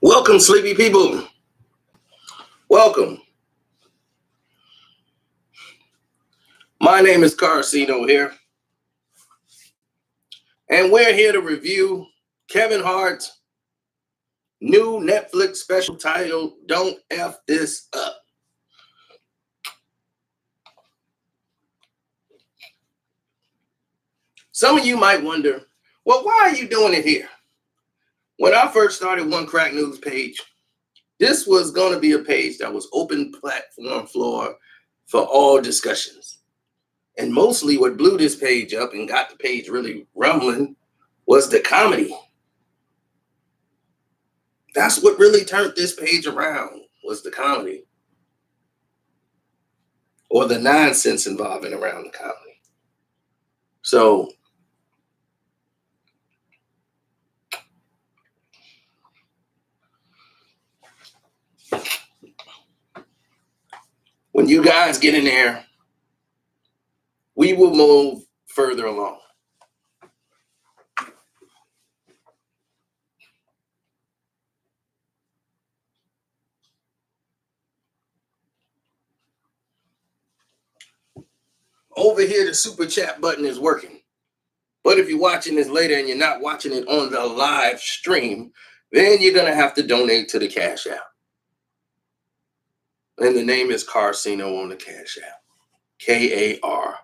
Welcome, sleepy people. Welcome. My name is Carson here, and we're here to review Kevin Hart's new Netflix special titled Don't F This Up. Some of you might wonder, well, why are you doing it here? When I first started One Crack News page, this was going to be a page that was open platform floor for all discussions. And mostly what blew this page up and got the page really rumbling was the comedy. That's what really turned this page around, was the comedy. Or the nonsense involving around the comedy. So when you guys get in there, we will move further along. Over here, the super chat button is working. But if you're watching this later and you're not watching it on the live stream, then you're going to have to donate to the Cash App. And the name is Carceno on the Cash App. Carceno.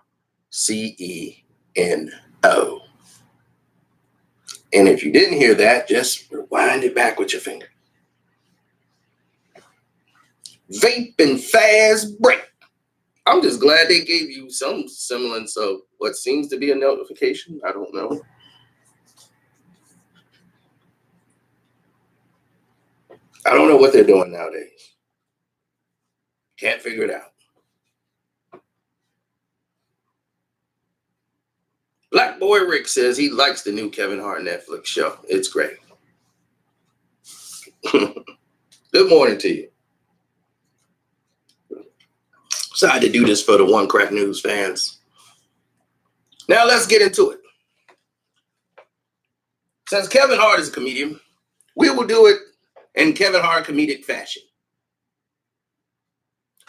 And if you didn't hear that, just rewind it back with your finger. Vape and fast break. I'm just glad they gave you some semblance of what seems to be a notification. I don't know. I don't know what they're doing nowadays. Can't figure it out. Black Boy Rick says he likes the new Kevin Hart Netflix show. It's great. Good morning to you. Decided to do this for the One Crack News fans. Now let's get into it. Since Kevin Hart is a comedian, we will do it in Kevin Hart comedic fashion.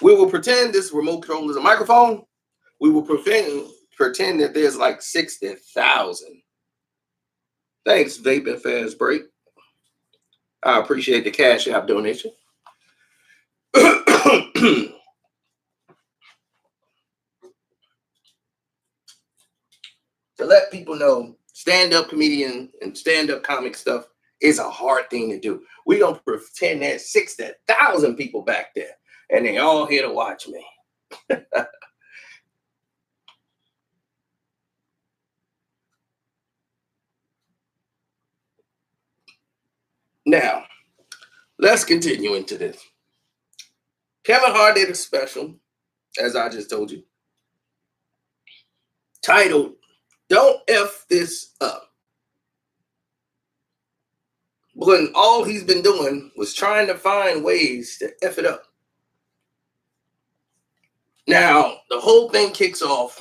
We will pretend this remote control is a microphone. We will pretend that there's like 60,000. Thanks, Vape and Fast Break. I appreciate the Cash App donation. To let people know, stand-up comedian and stand-up comic stuff is a hard thing to do. We don't pretend there's 60,000 people back there, and they all here to watch me. Now, let's continue into this. Kevin Hart did a special, as I just told you, titled Don't F This Up. When all he's been doing was trying to find ways to F it up. Now, the whole thing kicks off,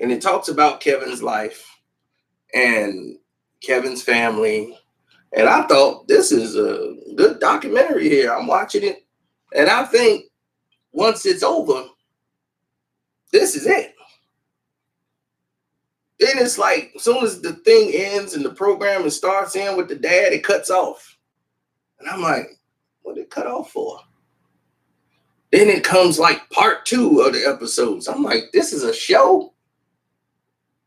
and it talks about Kevin's life and Kevin's family. And I thought, this is a good documentary here. I'm watching it. And I think once it's over, this is it. Then it's like, as soon as the thing ends and the program and starts in with the dad, it cuts off. And I'm like, what did it cut off for? Then it comes like part 2 of the episodes. I'm like, this is a show?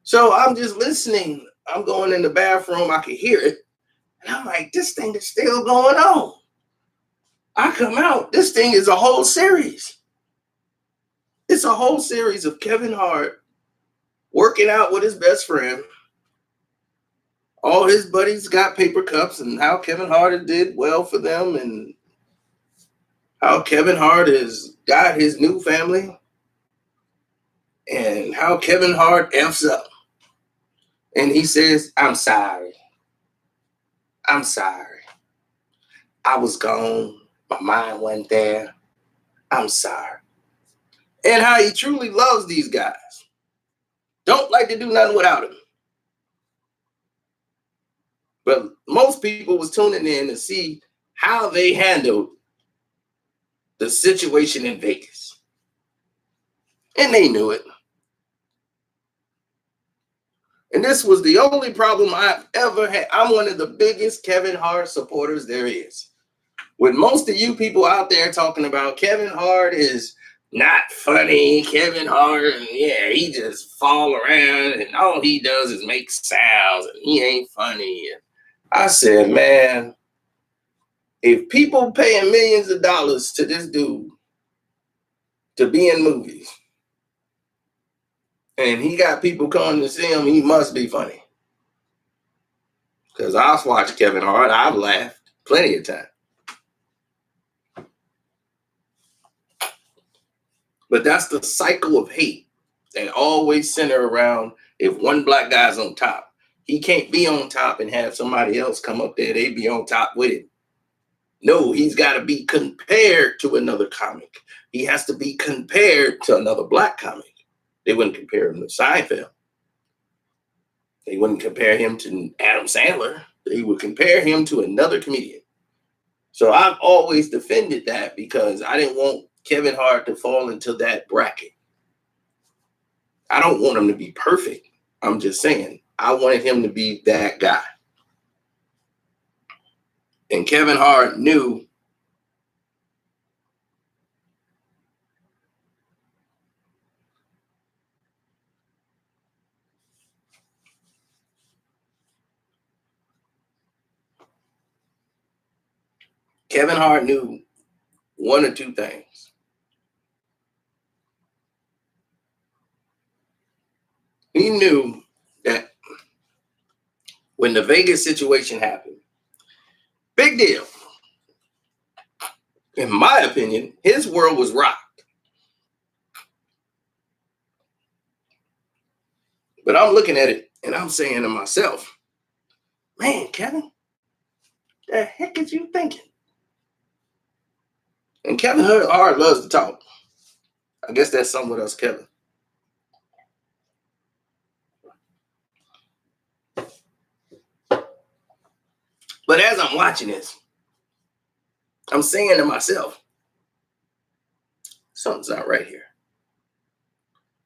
So I'm just listening. I'm going in the bathroom. I can hear it. And I'm like, this thing is still going on. I come out. This thing is a whole series. It's a whole series of Kevin Hart working out with his best friend. All his buddies got paper cups, and how Kevin Hart did well for them, and how Kevin Hart has got his new family, and how Kevin Hart F's up. And he says, I'm sorry. I'm sorry. I was gone. My mind went there. I'm sorry. And how he truly loves these guys. Don't like to do nothing without him. But most people was tuning in to see how they handled the situation in Vegas. And they knew it. And this was the only problem I've ever had. I'm one of the biggest Kevin Hart supporters there is. With most of you people out there talking about Kevin Hart is not funny, Kevin Hart, yeah, he just fall around and all he does is make sounds and he ain't funny. And I said, man, if people paying millions of dollars to this dude to be in movies and he got people coming to see him, he must be funny. Because I've watched Kevin Hart, I've laughed plenty of time. But that's the cycle of hate that always center around if one black guy's on top. He can't be on top and have somebody else come up there, they be on top with him. No, he's got to be compared to another comic. He has to be compared to another black comic. They wouldn't compare him to Seinfeld. They wouldn't compare him to Adam Sandler. They would compare him to another comedian. So I've always defended that because I didn't want Kevin Hart to fall into that bracket. I don't want him to be perfect. I'm just saying, I wanted him to be that guy. And Kevin Hart knew one or two things. He knew that when the Vegas situation happened, big deal. In my opinion, his world was rocked. But I'm looking at it and I'm saying to myself, man, Kevin, the heck is you thinking? And Kevin Hart loves to talk. I guess that's somewhat else, Kevin. But as I'm watching this, I'm saying to myself, something's not right here.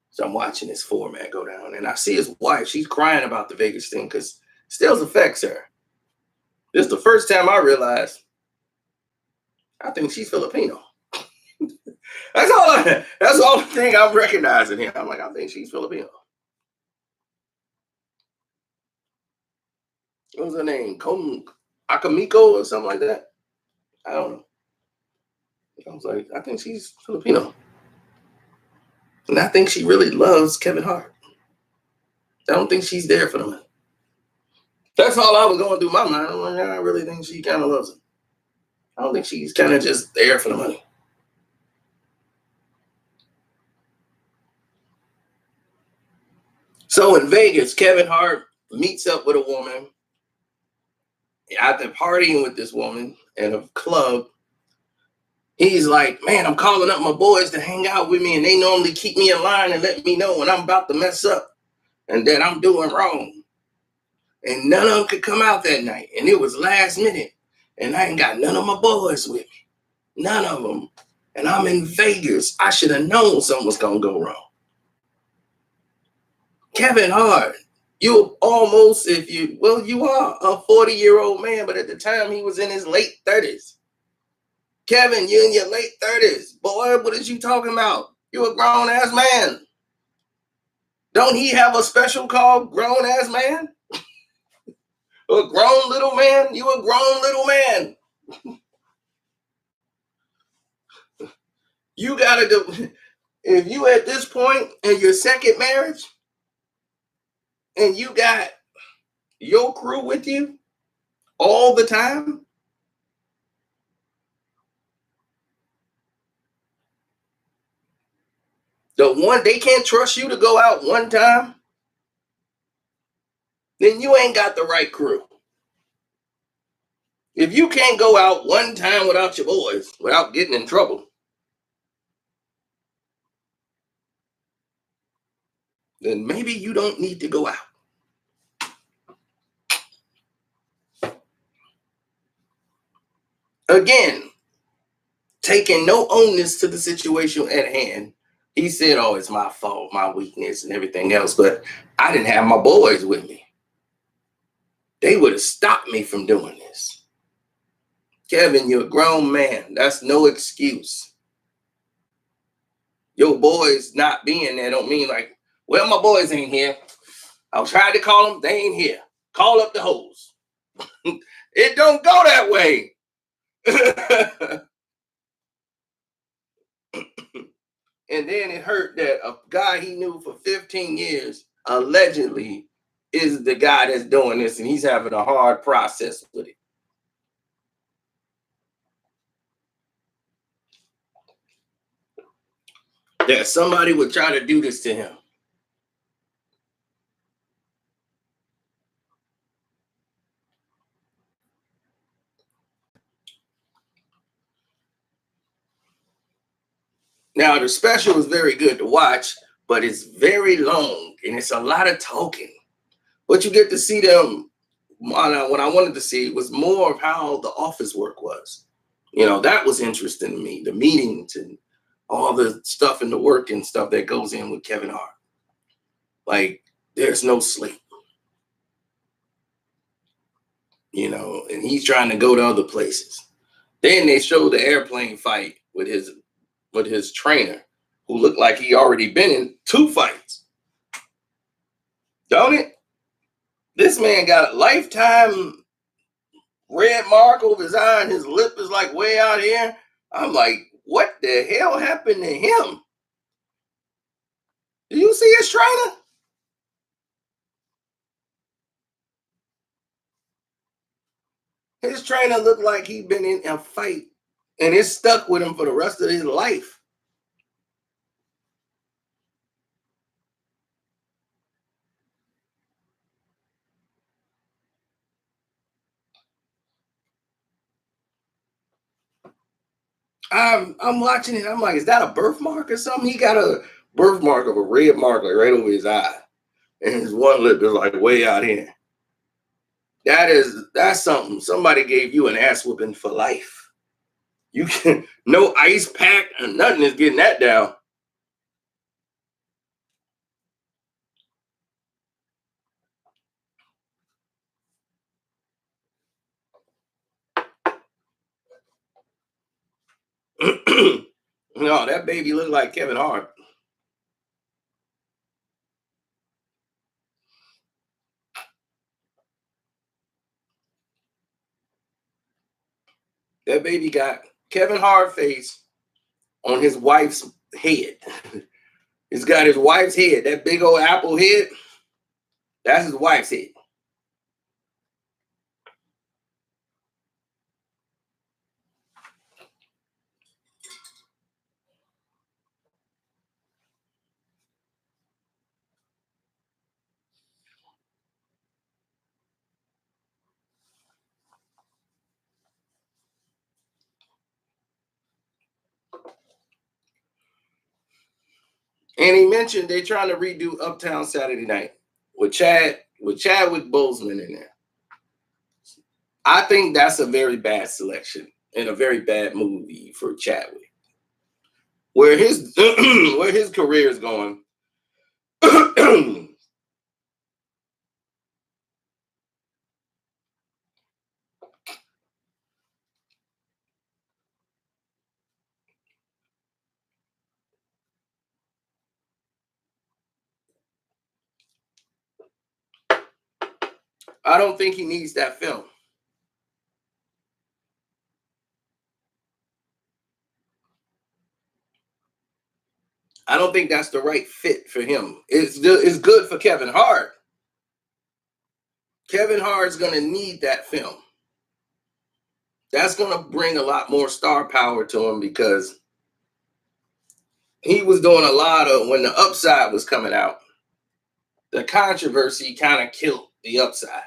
So I'm watching this format go down, and I see his wife. She's crying about the Vegas thing because still affects her. This is the first time I realized I think she's Filipino. That's all the thing I'm recognizing here. I'm like, I think she's Filipino. What was her name? Akamiko or something like that? I don't know. I was like, I think she's Filipino. And I think she really loves Kevin Hart. I don't think she's there for the money. That's all I was going through my mind. I'm like, I really think she kind of loves him. I don't think she's kind of just there for the money. So in Vegas, Kevin Hart meets up with a woman. After partying with this woman at a club, he's like, man, I'm calling up my boys to hang out with me, and they normally keep me in line and let me know when I'm about to mess up and that I'm doing wrong. And none of them could come out that night. And it was last minute. And I ain't got none of my boys with me. None of them. And I'm in Vegas. I should have known something was going to go wrong. Kevin Hart, you almost, you are a 40-year-old man, but at the time he was in his late 30s. Kevin, you're in your late 30s. Boy, what is you talking about? You're a grown-ass man. Don't he have a special called grown-ass man? A grown little man? You a grown little man. You gotta do, if you at this point in your second marriage and you got your crew with you all the time, they can't trust you to go out one time, then you ain't got the right crew. If you can't go out one time without your boys, without getting in trouble, then maybe you don't need to go out. Again, taking no onus to the situation at hand. He said, "Oh, it's my fault, my weakness, and everything else." But I didn't have my boys with me. They would have stopped me from doing this. Kevin, you're a grown man. That's no excuse. Your boys not being there don't mean like, well, my boys ain't here. I was trying to call them, they ain't here. Call up the hoes. It don't go that way. And then it hurt that a guy he knew for 15 years allegedly is the guy that's doing this, and he's having a hard process with it. That somebody would try to do this to him. Now, the special is very good to watch, but it's very long and it's a lot of talking. But you get to see them. What I wanted to see was more of how the office work was. You know, that was interesting to me. The meetings and all the stuff in the work and stuff that goes in with Kevin Hart. Like, there's no sleep. You know, and he's trying to go to other places. Then they show the airplane fight with his trainer, who looked like he already been in 2 fights. Don't it? This man got a lifetime red mark over his eye, and his lip is like way out here. I'm like, what the hell happened to him? Do you see his trainer? His trainer looked like he'd been in a fight, and it stuck with him for the rest of his life. I'm watching it. I'm like, is that a birthmark or something? He got a birthmark of a red mark like right over his eye, and his one lip is like way out here. That's something. Somebody gave you an ass whooping for life. You can no ice pack and nothing is getting that down. No, that baby looked like Kevin Hart. That baby got Kevin Hart face on his wife's head. He's got his wife's head, that big old apple head. That's his wife's head. And he mentioned they're trying to redo Uptown Saturday Night with Chadwick Boseman in there. I think that's a very bad selection and a very bad movie for Chadwick. Where his where his career is going. I don't think he needs that film. I don't think that's the right fit for him. It's good for Kevin Hart. Kevin Hart's gonna need that film. That's gonna bring a lot more star power to him because he was doing a lot of when the Upside was coming out. The controversy kind of killed the Upside.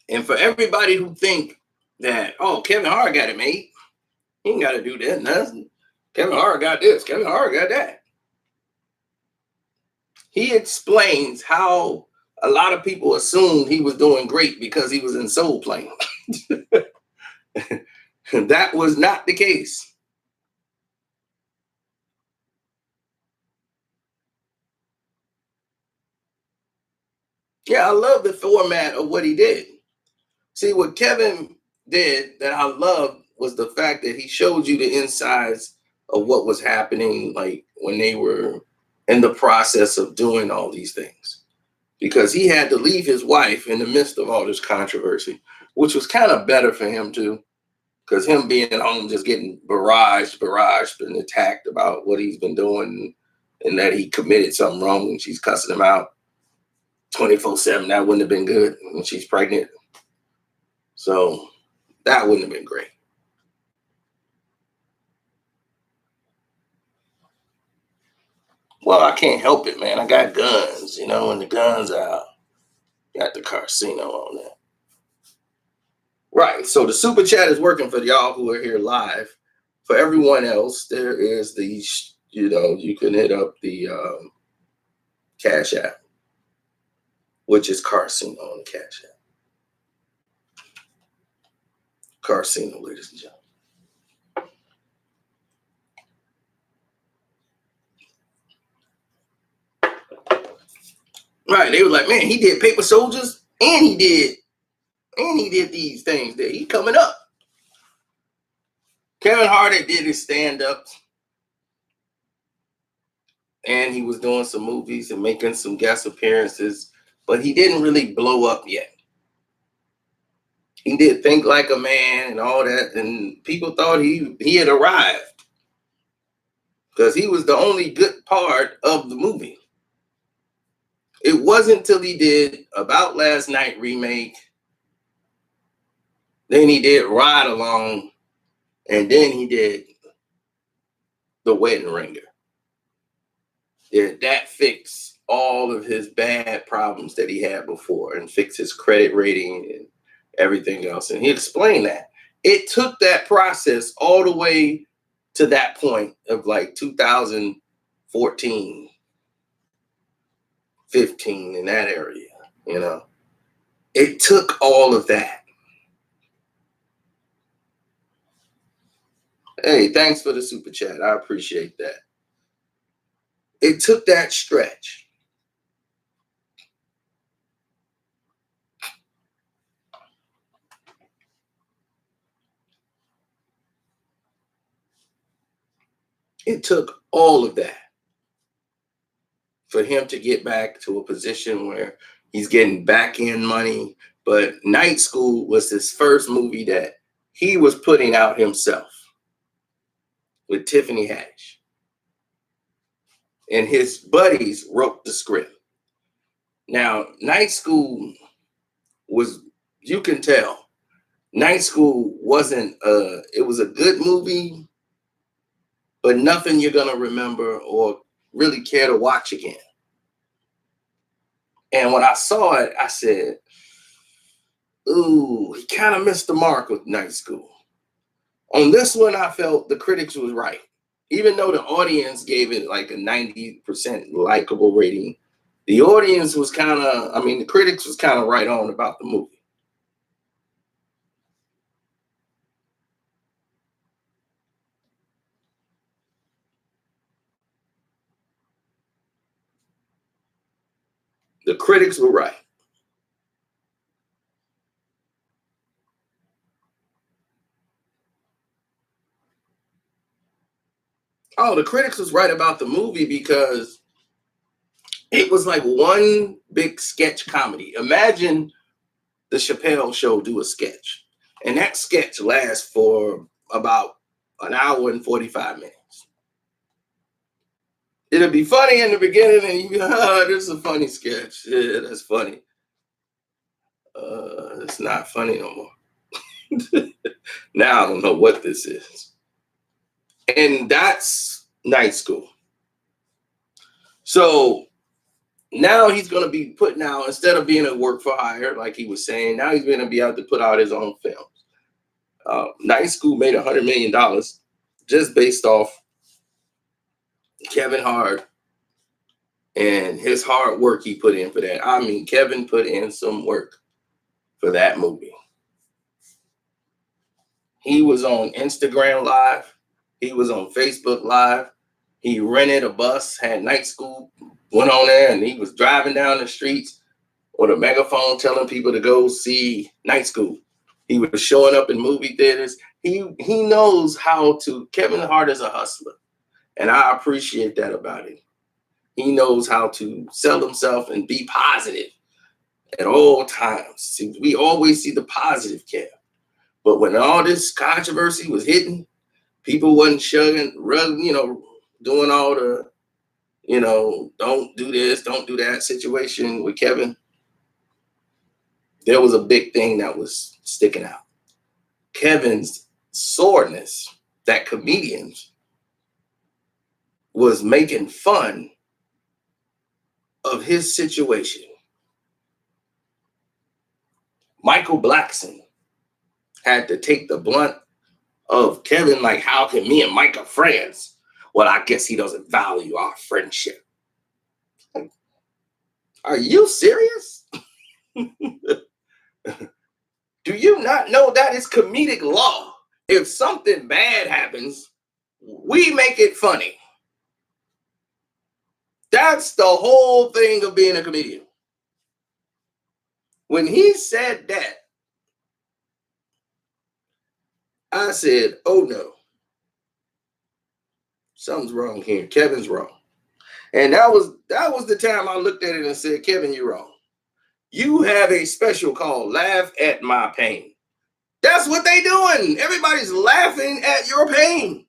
And for everybody who think that, oh, Kevin Hart got it made, he ain't got to do that. Nothing. Kevin Hart got this. Kevin Hart got that. he explains how a lot of people assumed he was doing great because he was in Soul Plane. That was not the case. Yeah, I love the format of what he did. See, what Kevin did that I loved was the fact that he showed you the insides of what was happening, like when they were in the process of doing all these things. Because he had to leave his wife in the midst of all this controversy, which was kind of better for him too. Because him being at home just getting barraged, and attacked about what he's been doing and that he committed something wrong and she's cussing him out 24/7. That wouldn't have been good when she's pregnant. So that wouldn't have been great. Well, I can't help it, man. I got guns, and the guns out. Got the Carcino on there. Right. So the super chat is working for y'all who are here live. For everyone else, there is the, you can hit up the Cash App, which is Carson on the Cash App. Carcino, ladies and gentlemen. Right. They were like, man, he did Paper Soldiers and he did these things that he coming up. Kevin Hart did his stand-ups. And he was doing some movies and making some guest appearances, but he didn't really blow up yet. He did Think Like a Man and all that, and people thought he had arrived because he was the only good part of the movie. It wasn't until he did About Last Night remake, then he did Ride Along, and then he did The Wedding Ringer. Yeah, that fixed all of his bad problems that he had before and fixed his credit rating and everything else. And he explained that. It took that process all the way to that point of like 2014, 15, in that area, It took all of that. Hey, thanks for the super chat. I appreciate that. It took that stretch. It took all of that for him to get back to a position where he's getting back in money. But Night School was his first movie that he was putting out himself with Tiffany Haddish. And his buddies wrote the script. Now, Night School was, you can tell, Night School wasn't, it was a good movie, but nothing you're going to remember or really care to watch again. And when I saw it, I said, ooh, he kind of missed the mark with Night School. On this one, I felt the critics was right. Even though the audience gave it like a 90% likable rating, the audience was the critics was kind of right on about the movie. The critics were right. Oh, the critics was right about the movie because it was like one big sketch comedy. Imagine the Chappelle Show do a sketch, and that sketch lasts for about an hour and 45 minutes. It'll be funny in the beginning, and you be like, oh, this is a funny sketch. Yeah, that's funny. It's not funny no more. Now I don't know what this is. And that's Night School. So now he's going to be putting out, instead of being a work for hire, like he was saying, now he's going to be able to put out his own films. Night School made $100 million just based off Kevin Hart and his hard work he put in for that. I mean, Kevin put in some work for that movie. He was on Instagram Live. He was on Facebook Live. He rented a bus, had night school, went on there, and he was driving down the streets with a megaphone telling people to go see Night School. He was showing up in movie theaters. He knows how to. Kevin Hart is a hustler, and I appreciate that about him. He knows how to sell himself and be positive at all times. See, we always see the positive Kev. But when all this controversy was hitting, people wasn't doing all the, don't do this, don't do that situation with Kevin. There was a big thing that was sticking out. Kevin's soreness, that comedians was making fun of his situation. Michael Blackson had to take the blunt of Kevin, like, how can me and Mike are friends? Well, I guess he doesn't value our friendship. Are you serious? Do you not know that is comedic law? If something bad happens, we make it funny. That's the whole thing of being a comedian. When he said that, I said, oh no, something's wrong here. Kevin's wrong. And that was the time I looked at it and said, Kevin, you're wrong. You have a special called Laugh at My Pain. That's what they doing. Everybody's laughing at your pain.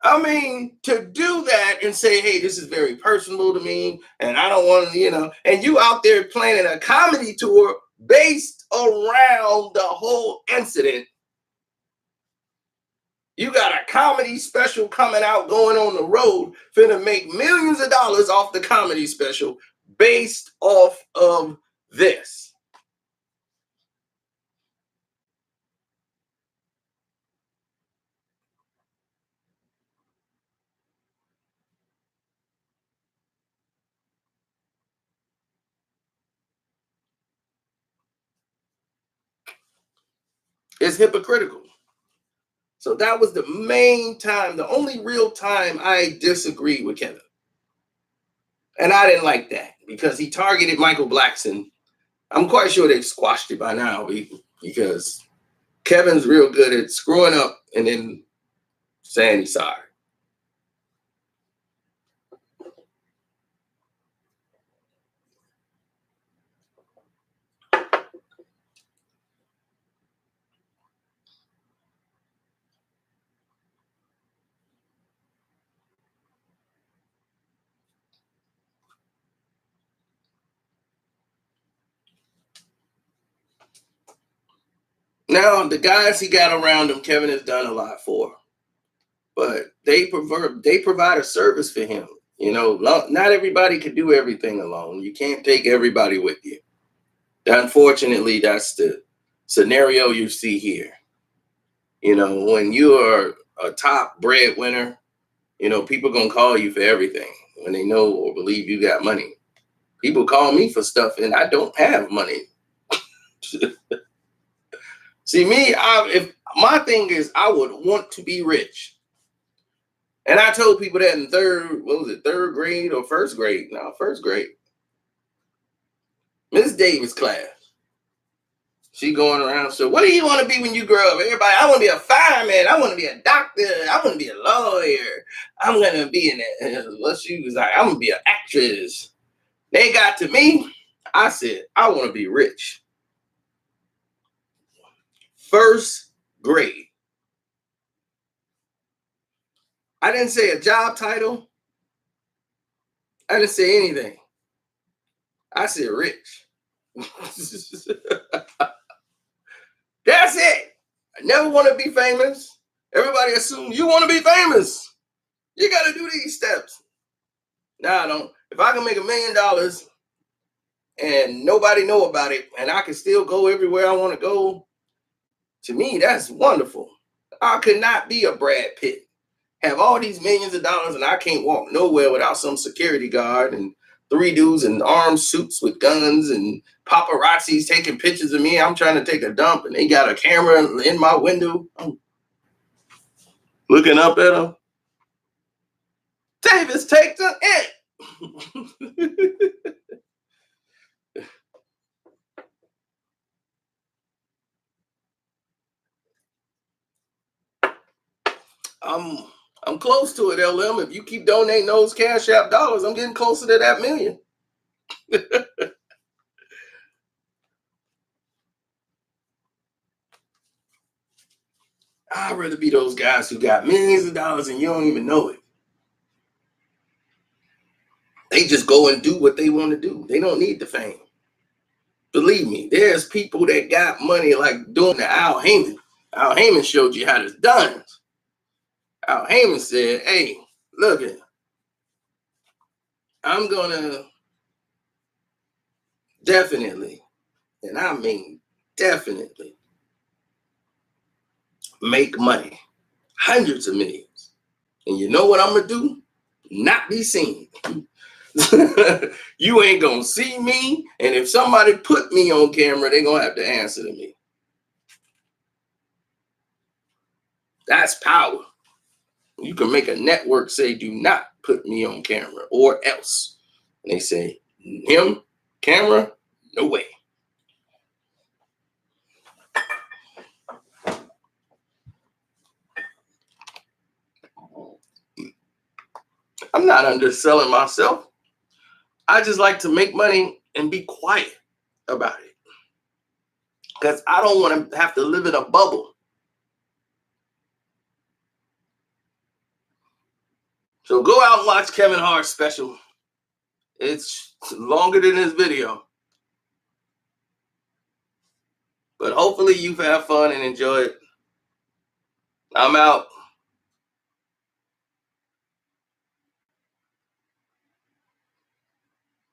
I mean, to do that and say, hey, this is very personal to me, and I don't want to, and you out there planning a comedy tour based around the whole incident. You got a comedy special coming out, going on the road, finna make millions of dollars off the comedy special based off of this. It's hypocritical. So that was the main time, the only real time I disagreed with Kevin. And I didn't like that because he targeted Michael Blackson. I'm quite sure they've squashed it by now because Kevin's real good at screwing up and then saying he's sorry. Now, the guys he got around him, Kevin has done a lot for. But they provide a service for him. Not everybody can do everything alone. You can't take everybody with you. Unfortunately, that's the scenario you see here. When you are a top breadwinner, people gonna call you for everything when they know or believe you got money. People call me for stuff and I don't have money. See, if my thing is, I would want to be rich. And I told people that in third grade or first grade? No, first grade. Miss Davis class. She going around, so what do you want to be when you grow up? Everybody, I want to be a fireman. I want to be a doctor. I want to be a lawyer. I'm going to be she was like, I'm going to be an actress. They got to me. I said, I want to be rich. First grade. I didn't say a job title. I didn't say anything. I said rich. That's it. I never want to be famous. Everybody assumes you want to be famous. You got to do these steps. No, I don't. If I can make $1 million and nobody know about it and I can still go everywhere I want to go, to me, that's wonderful. I could not be a Brad Pitt. have all these millions of dollars and I can't walk nowhere without some security guard and three dudes in armed suits with guns and paparazzis taking pictures of me. I'm trying to take a dump and they got a camera in my window. I'm looking up at them. Davis, take the it. I'm close to it, LM. If you keep donating those Cash App dollars, I'm getting closer to that million. I'd rather be those guys who got millions of dollars and you don't even know it. They just go and do what they want to do. They don't need the fame. Believe me, there's people that got money like doing the Al Heyman. Al Heyman showed you how this done. Al Heyman said, hey, look it, I'm gonna definitely, and I mean definitely, make money. Hundreds of millions. And you know what I'm gonna do? Not be seen. You ain't gonna see me, and if somebody put me on camera, they're gonna have to answer to me. That's power. You can make a network say, do not put me on camera or else. And they say, him, camera, no way. I'm not underselling myself. I just like to make money and be quiet about it. Because I don't want to have to live in a bubble. So go out and watch Kevin Hart's special. It's longer than this video. But hopefully you've had fun and enjoyed it. I'm out.